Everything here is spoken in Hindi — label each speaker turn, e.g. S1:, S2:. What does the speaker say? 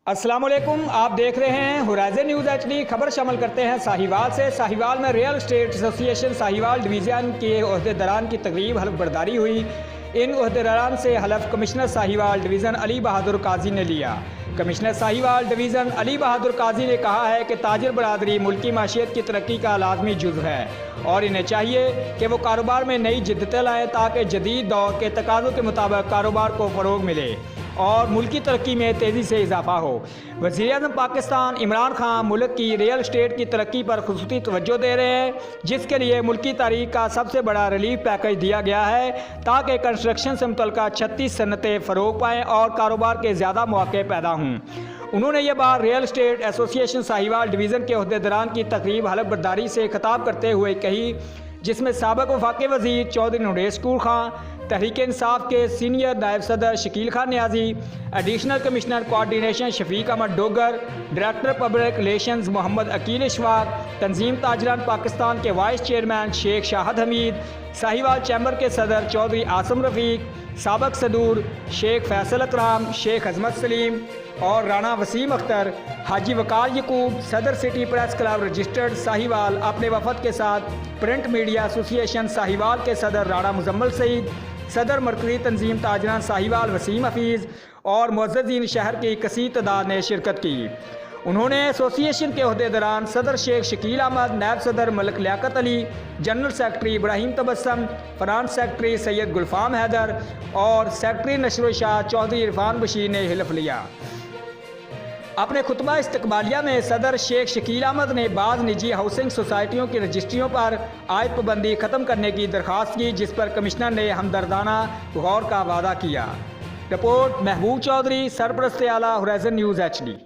S1: अस्सलाम वालेकुम, आप देख रहे हैं होराइजन न्यूज़ HD। खबर शामिल करते हैं साहिवाल से। साहिवाल में real estate association Sahiwal division के अहदेदारान की तकरीब हल्फ बर्दारी हुई। इन अहदेदारान से हलफ कमिश्नर साहिवाल डिवीज़न अली बहादुर काजी ने लिया। कमिश्नर साहिवाल डिवीज़न अली बहादुर काजी ने कहा है कि ताजिर बरादरी मुल्की माशियत की तरक्की का लाजमी जुज़ है और इन्हें चाहिए कि वो कारोबार में नई जिद्दतें लाएँ ताकि जदीद दौर के तकाज़ों के मुताबिक कारोबार को फ़रोग मिले और मुल्की तरक्की में तेज़ी से इजाफा हो। वज़ीर-ए-आज़म पाकिस्तान इमरान खान मुल्क की रियल एस्टेट की तरक्की पर खुसूसी तवज्जो दे रहे हैं, जिसके लिए मुल्की तारीख का सबसे बड़ा रिलीफ पैकेज दिया गया है ताकि कंस्ट्रक्शन से मुतल्लिक़ 36 सनतें फ़रोग पाएँ और कारोबार के ज़्यादा मौक़े पैदा हों। उन्होंने ये बात real estate association Sahiwal division के अहदेदारान की तकरीब हलफ बर्दारी से खिताब करते हुए कही, जिसमें साबिक़ वफाकी वज़ीर चौधरी नूरेश खां, तहरीक इंसाफ के सीनियर नायब सदर Shakeel Khan Niazi, additional commissioner coordination Shafiq Ahmed Dogar, director public relations Mohammad Aqeel Ishfaq, Tanzeem Tajiran Pakistan के vice chairman Sheikh Shahid Hameed, Sahiwal chamber के सदर चौधरी आसम रफ़ीक, साबिक़ सदूर शेख फैसल अकराम, शेख अजमत सलीम और राना वसीम अख्तर, हाजी वकार यकूब, सदर city press club registered Sahiwal अपने वफद के साथ प्रिंट मीडिया एसोसिएशन साहिवाल के सदर राना मुजम्मल सईद, सदर मरकज़ी तंजीम ताजरान साहिवाल वसीम हफीज़ और मुअज़्ज़िज़ीन शहर की कसीर तादाद ने शिरकत की। उन्होंने एसोसिएशन के अहदेदारान सदर शेख शकील अहमद, नायब सदर मलिक लियाकत अली, जनरल सेक्रेटरी इब्राहिम तबस्सम, फ्रांस सेक्रेटरी सैयद गुलफाम हैदर और सेक्रेटरी नशर शाह चौधरी इरफान बशीर ने हिल्फ लिया। अपने खुतबा इस्तकबालिया में सदर शेख शकील अहमद ने बाज़ निजी हाउसिंग सोसाइटियों की रजिस्ट्रियों पर आयद पाबंदी ख़त्म करने की दरख्वास्त की, जिस पर कमिश्नर ने हमदर्दाना गौर का वादा किया। रिपोर्ट महबूब चौधरी, सरपरस्त आला, होराइजन न्यूज़ HD।